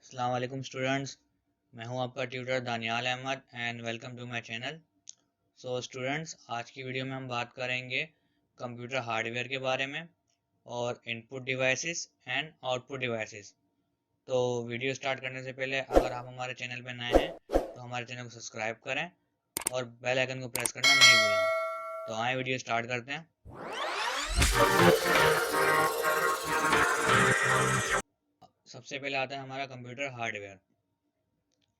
अस्सलाम वालेकुम स्टूडेंट्स। मैं हूं आपका tutor Daniyal Ahmed and welcome to my channel. So students, आज की वीडियो में हम बात करेंगे कंप्यूटर हार्डवेयर के बारे में और input devices and output devices. तो वीडियो स्टार्ट करने से पहले अगर आप हमारे चैनल पर नए हैं तो हमारे चैनल को सब्सक्राइब करें और बेल आइकन को प्रेस करना नहीं भूलना। तो आए वीडियो स्टार्ट करते हैं। सबसे पहले आता है हमारा कंप्यूटर हार्डवेयर।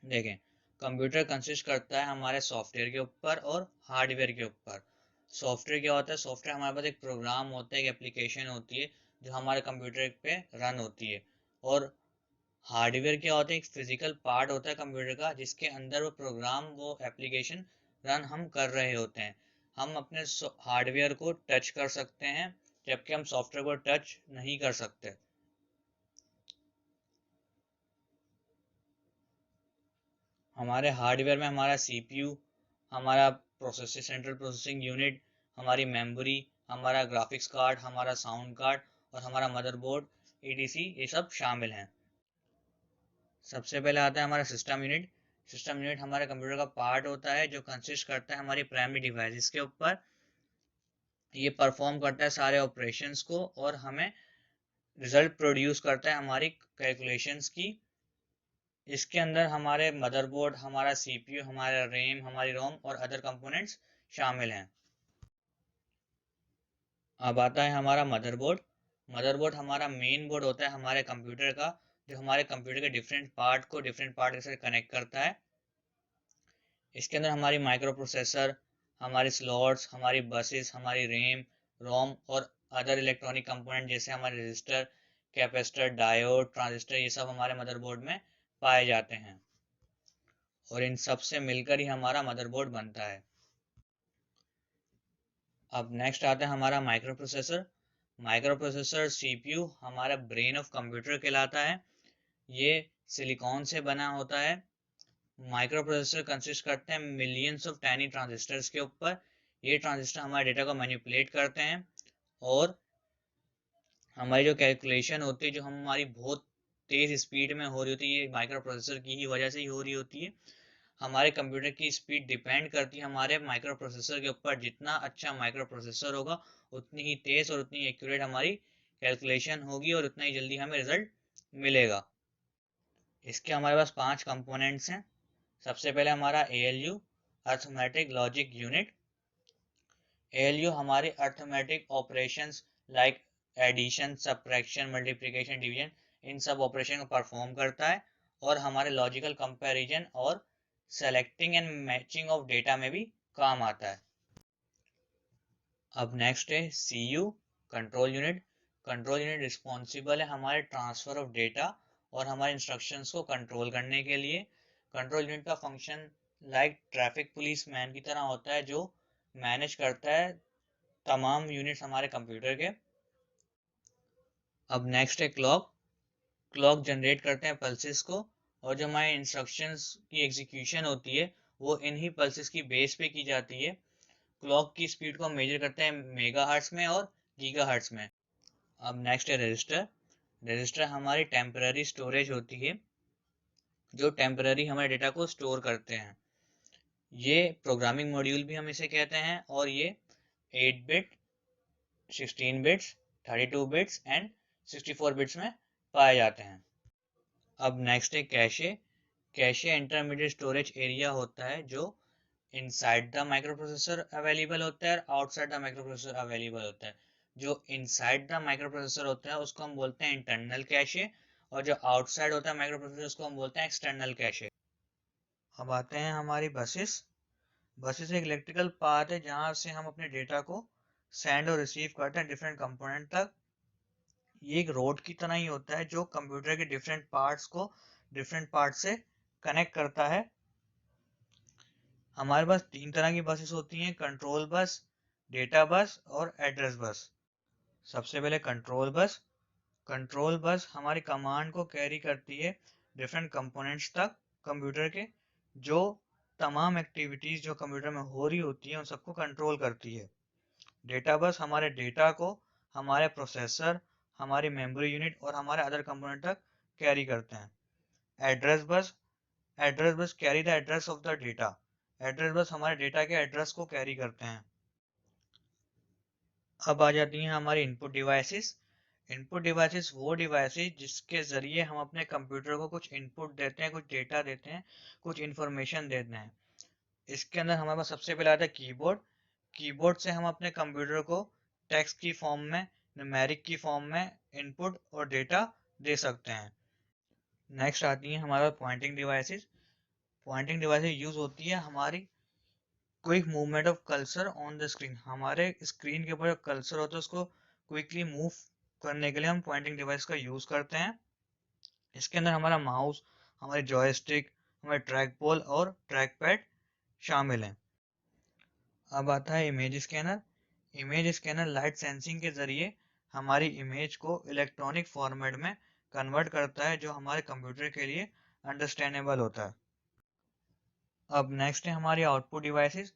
देखें, कंप्यूटर कंसिस्ट करता है हमारे सॉफ्टवेयर के ऊपर और हार्डवेयर के ऊपर। सॉफ्टवेयर क्या होता है? सॉफ्टवेयर हमारे पास एक प्रोग्राम होता है, एक एप्लीकेशन होती है जो हमारे कंप्यूटर पे रन होती है। और हार्डवेयर क्या होता है? एक फिजिकल पार्ट होता है कंप्यूटर का जिसके अंदर वो प्रोग्राम, वो एप्लीकेशन रन हम कर रहे होते हैं। हम अपने हार्डवेयर को टच कर सकते हैं जबकि हम सॉफ्टवेयर को टच नहीं कर सकते। हमारे हार्डवेयर में हमारा सीपीयू, हमारा प्रोसेसर सेंट्रल प्रोसेसिंग यूनिट, हमारी मेमोरी, हमारा ग्राफिक्स कार्ड, हमारा साउंड कार्ड और हमारा मदरबोर्ड ईटीसी ये सब शामिल हैं। सबसे पहले आता है हमारा सिस्टम यूनिट। सिस्टम यूनिट हमारे कंप्यूटर का पार्ट होता है जो कंसिस्ट करता है हमारी प्राइमरी डिवाइसेस के ऊपर। ये परफॉर्म करता है सारे ऑपरेशंस को और हमें रिजल्ट प्रोड्यूस करता है हमारी कैलकुलेशंस की। इसके अंदर हमारे मदरबोर्ड, हमारा सीपीयू, हमारा रैम, हमारी रोम और अदर कंपोनेंट्स शामिल हैं। अब आता है हमारा मदरबोर्ड। मदरबोर्ड हमारा मेन बोर्ड होता है हमारे कंप्यूटर का, जो हमारे कंप्यूटर के डिफरेंट पार्ट को डिफरेंट पार्ट के साथ कनेक्ट करता है। इसके अंदर हमारी माइक्रो प्रोसेसर, हमारी स्लॉट्स, हमारी बसेस, हमारी रैम, रोम और अदर इलेक्ट्रॉनिक कंपोनेंट जैसे हमारे रजिस्टर, कैपेसिटर, डायोड, ट्रांजिस्टर, ये सब हमारे मदरबोर्ड में पाए जाते हैं और इन सब से मिलकर ही हमारा मदरबोर्ड बनता है। अब नेक्स्ट आता है हमारा micro processor. Micro processor CPU हमारा ब्रेन ऑफ कंप्यूटर कहलाता है। ये सिलिकॉन से बना होता है। माइक्रो प्रोसेसर कंसिस्ट करते हैं मिलियंस ऑफ टाइनी ट्रांजिस्टर्स के ऊपर। ये ट्रांजिस्टर हमारे डेटा को मैनिपुलेट करते हैं और हमारी जो कैलकुलेशन होती है, जो हमारी बहुत तेज स्पीड में हो रही होती है, ये माइक्रो प्रोसेसर की ही वजह से ही हो रही होती है। हमारे कंप्यूटर की स्पीड डिपेंड करती है हमारे माइक्रो प्रोसेसर के ऊपर। जितना अच्छा माइक्रो प्रोसेसर होगा उतनी ही तेज और उतनी एक्यूरेट हमारी कैलकुलेशन होगी और उतना ही जल्दी हमें रिजल्ट मिलेगा। इसके हमारे पास 5 कंपोनेंट्स हैं। सबसे पहले हमारा ALU, arithmetic logic unit. ALU हमारे arithmetic operations like addition, subtraction, multiplication, division, इन सब ऑपरेशन को परफॉर्म करता है और हमारे लॉजिकल कंपैरिजन और selecting and matching of data में भी काम आता है। अब नेक्स्ट है CU, control unit. Control unit responsible है हमारे ट्रांसफर ऑफ डेटा और हमारे इंस्ट्रक्शंस को कंट्रोल करने के लिए। कंट्रोल यूनिट का function like traffic police man की तरह होता है, जो मैनेज करता है तमाम यूनिट्स हमारे कंप्यूटर के। अब नेक्स्ट है क्लॉक। क्लॉक जनरेट करते हैं पल्सेस को और जो हमारे इंस्ट्रक्शंस की एग्जीक्यूशन होती है वो इन्हीं पल्सेस की बेस पे की जाती है। क्लॉक की स्पीड को मेजर करते हैं मेगाहर्ट्ज में और गीगाहर्ट्ज में। अब नेक्स्ट है रजिस्टर। रजिस्टर हमारी टेम्पररी स्टोरेज होती है, जो टेम्पररी हमारे डेटा को स्टोर करते हैं। ये प्रोग्रामिंग मॉड्यूल भी हम इसे कहते हैं और ये 8 bit, 16 bits, 32 bits and 64 bits में पाए जाते हैं। अब नेक्स्ट है cache. Cache intermediate storage area होता है जो inside the micro processor available होता है और outside the micro processor available होता है। जो इनसाइड द माइक्रो प्रोसेसर होता है उसको हम बोलते हैं इंटरनल कैशे और जो आउटसाइड होता है माइक्रो प्रोसेसर उसको हम बोलते हैं एक्सटर्नल कैशे। अब आते हैं हमारी बसेस। बसेस एक इलेक्ट्रिकल पाथ है जहाँ से हम अपने डेटा को सेंड और रिसीव करते हैं डिफरेंट कंपोनेंट तक। ये एक रोड की तरह ही होता है जो कंप्यूटर के डिफरेंट पार्ट्स को डिफरेंट पार्ट से कनेक्ट करता है। हमारे पास 3 तरह की बसेस होती हैं: कंट्रोल बस, डेटा बस और एड्रेस बस। सबसे पहले कंट्रोल बस। कंट्रोल बस हमारी कमांड को कैरी करती है डिफरेंट कंपोनेंट्स तक कंप्यूटर के, जो तमाम एक्टिविटीज़ जो कंप्यूटर में हो रही होती हैं उन सबको कंट्रोल करती है। डेटा बस हमारे डेटा को हमारे प्रोसेसर, हमारी मेमोरी यूनिट और हमारे अदर कंपोनेंट तक कैरी करते हैं। Address bus, address bus carry the address of the data, address bus हमारे डेटा के एड्रेस को कैरी करते हैं। अब आ जाती हैं हमारी इनपुट डिवाइसेस। इनपुट डिवाइसेस वो डिवाइसेस जिसके ज़रिए हम अपने कंप्यूटर को कुछ इनपुट देते हैं, कुछ डेटा देते हैं, कुछ इन्फॉर्मेशन देते हैं। इसके अंदर हमारे पास सबसे पहले आता है कीबोर्ड। कीबोर्ड से हम अपने कंप्यूटर को टेक्स्ट की फॉर्म में, न्यूमेरिक की फॉर्म में इनपुट और डेटा दे सकते हैं। नेक्स्ट आती है हमारा pointing devices. Pointing devices use होती है हमारी quick movement of cursor on the screen. हमारे स्क्रीन के ऊपर जो कर्सर होता है उसको क्विकली मूव करने के लिए हम पॉइंटिंग डिवाइस का यूज़ करते हैं। इसके अंदर हमारा माउस, हमारी जॉयस्टिक, हमारे ट्रैक बॉल और ट्रैक पैड शामिल हैं। अब आता है image scanner. Image scanner light sensing के ज़रिए हमारी इमेज को इलेक्ट्रॉनिक फॉर्मेट में कन्वर्ट करता है जो हमारे कंप्यूटर के लिए अंडरस्टैंडेबल होता है। अब नेक्स्ट है हमारी आउटपुट डिवाइसेस।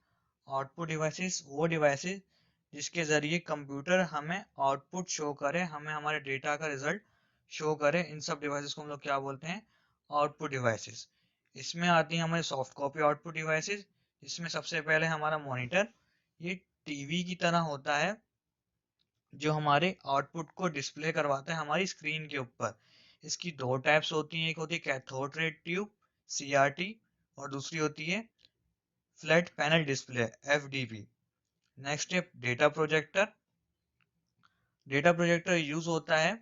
आउटपुट डिवाइसेस वो डिवाइसेस जिसके ज़रिए कंप्यूटर हमें आउटपुट शो करे, हमें हमारे डेटा का रिजल्ट शो करे। इन सब डिवाइसेस को हम लोग क्या बोलते हैं? Output devices. इसमें आती हैं हमारी सॉफ्ट कॉपी आउटपुट डिवाइसेस, जिसमें सबसे पहले हमारा मॉनिटर। ये टीवी की तरह होता है जो हमारे आउटपुट को डिस्प्ले करवाता है हमारी स्क्रीन के ऊपर। इसकी दो टाइप्स होती हैं, एक होती है कैथोड रे ट्यूब CRT और दूसरी होती है flat panel display FDP। Next है data projector. Data projector use होता है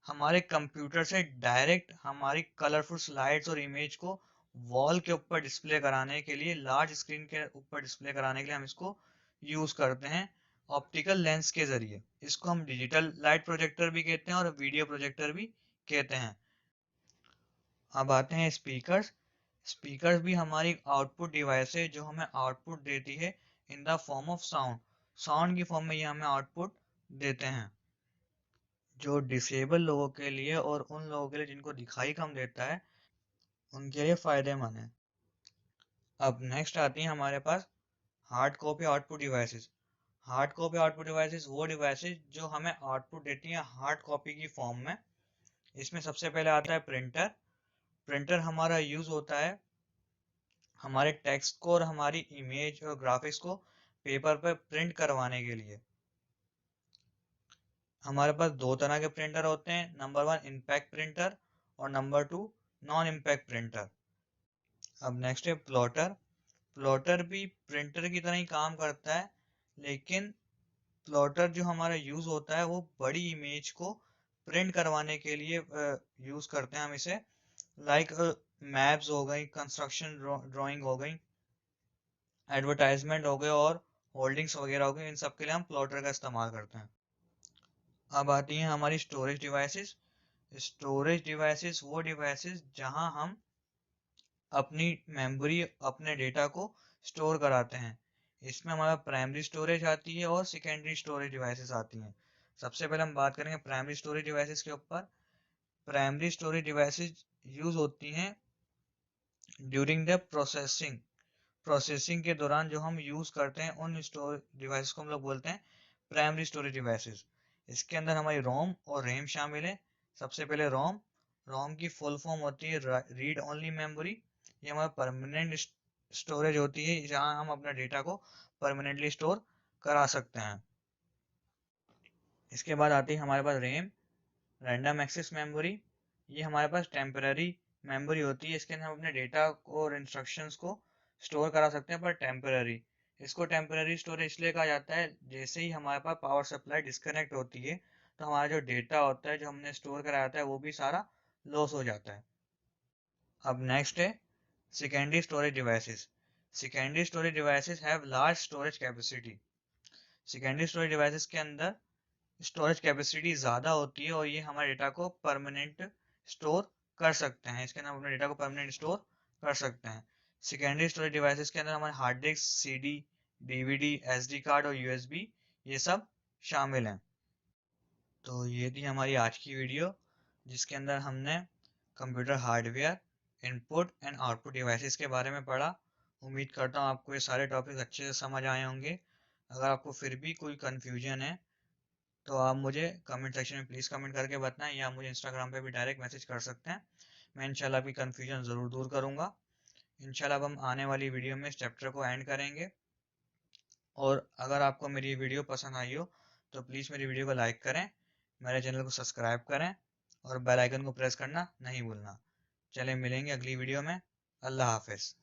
हमारे कंप्यूटर से डायरेक्ट हमारी कलरफुल स्लाइड्स और इमेज को वॉल के ऊपर डिस्प्ले कराने के लिए, लार्ज स्क्रीन के ऊपर डिस्प्ले कराने के लिए हम इसको यूज करते हैं ऑप्टिकल लेंस के जरिए। इसको हम डिजिटल लाइट प्रोजेक्टर भी कहते हैं और वीडियो प्रोजेक्टर भी कहते हैं। अब आते हैं स्पीकर्स। स्पीकर्स भी हमारी आउटपुट डिवाइस है जो हमें आउटपुट देती है in the form of sound. Sound की फॉर्म में ये हमें आउटपुट देते हैं, जो डिसेबल लोगों के लिए और उन लोगों के लिए जिनको दिखाई कम देता है, उनके लिए फ़ायदेमंद है। अब नेक्स्ट आती हैं हमारे पास hard copy output devices. Hard copy output devices वो डिवाइसेस जो हमें आउटपुट देती हैं हार्ड कॉपी की फॉर्म में। इसमें सबसे पहले आता है प्रिंटर। प्रिंटर हमारा यूज़ होता है हमारे टेक्स्ट को और हमारी इमेज और ग्राफिक्स को पेपर पर प्रिंट करवाने के लिए। हमारे पास दो तरह के प्रिंटर होते हैं, नंबर 1 इम्पैक्ट प्रिंटर और नंबर 2 नॉन इम्पैक्ट प्रिंटर। अब नेक्स्ट है प्लॉटर। प्लॉटर भी प्रिंटर की तरह ही काम करता है, लेकिन प्लॉटर जो हमारा यूज़ होता है वो बड़ी इमेज को प्रिंट करवाने के लिए यूज़ करते हैं हम इसे। लाइक मैप्स हो गई, कंस्ट्रक्शन ड्राइंग हो गई, एडवर्टाइजमेंट हो गए और होल्डिंग्स वगैरह हो गए, इन सब के लिए हम प्लॉटर का इस्तेमाल करते हैं। अब आती हैं हमारी स्टोरेज डिवाइसेस। स्टोरेज डिवाइसेस वो डिवाइसेस जहां हम अपनी मेमोरी, अपने डेटा को स्टोर कराते हैं। इसमें हमारा प्राइमरी स्टोरेज आती है और सेकेंडरी स्टोरेज डिवाइसेस आती हैं। सबसे पहले हम बात करेंगे प्राइमरी स्टोरेज डिवाइसेस के ऊपर। प्राइमरी स्टोरेज डिवाइसेस यूज होती हैं ड्यूरिंग द प्रोसेसिंग। प्रोसेसिंग के दौरान जो हम यूज करते हैं उन स्टोरेज डिवाइसेस को हम लोग बोलते हैं प्राइमरी स्टोरेज डिवाइसेस। इसके अंदर हमारी रोम और रैम शामिल है। सबसे पहले रोम। रोम की फुल फॉर्म होती है रीड ओनली मेमोरी। ये हमारा परमानेंट स्टोरेज होती है जहां हम अपने डेटा को परमानेंटली स्टोर करा सकते हैं। इसके बाद आती है हमारे पास रैम, रैंडम एक्सेस मेमोरी। ये हमारे पास टेम्पररी मेमोरी होती है। इसके अंदर हम अपने डेटा और इंस्ट्रक्शंस को स्टोर करा सकते हैं, पर टेम्पररी। इसको टेम्पररी स्टोरेज इसलिए कहा जाता है जैसे ही हमारे पास पावर सप्लाई डिस्कनेक्ट होती है तो हमारा जो डेटा होता है जो हमने स्टोर कराया होता है वो भी सारा लॉस हो जाता है। अब नेक्स्ट है secondary storage devices. Secondary storage devices have large storage capacity. Secondary storage devices के अंदर स्टोरेज कैपेसिटी ज़्यादा होती है और ये हमारे डेटा को परमानेंट स्टोर कर सकते हैं। इसके अंदर हम अपने डेटा को परमानेंट स्टोर कर सकते हैं। सेकेंडरी स्टोरेज डिवाइसेस के अंदर हमारे hard disk, CD, DVD, SD card और USB ये सब शामिल हैं। तो ये थी हमारी आज की वीडियो जिसके अंदर हमने computer hardware, input and output devices के बारे में पढ़ा। उम्मीद करता हूँ आपको ये सारे टॉपिक अच्छे से समझ आए होंगे। अगर आपको फिर भी कोई कन्फ्यूजन है तो आप मुझे कमेंट सेक्शन में प्लीज़ कमेंट करके बताएं, या मुझे इंस्टाग्राम पे भी डायरेक्ट मैसेज कर सकते हैं। मैं इंशाल्लाह आपकी कन्फ्यूजन ज़रूर दूर करूँगा। इंशाल्लाह अब हम आने वाली वीडियो में इस चैप्टर को एंड करेंगे। और अगर आपको मेरी वीडियो पसंद आई हो तो प्लीज़ मेरी वीडियो को लाइक करें, मेरे चैनल को सब्सक्राइब करें और बेल आइकन को प्रेस करना नहीं भूलना। चलें मिलेंगे अगली वीडियो में। अल्लाह हाफिज़।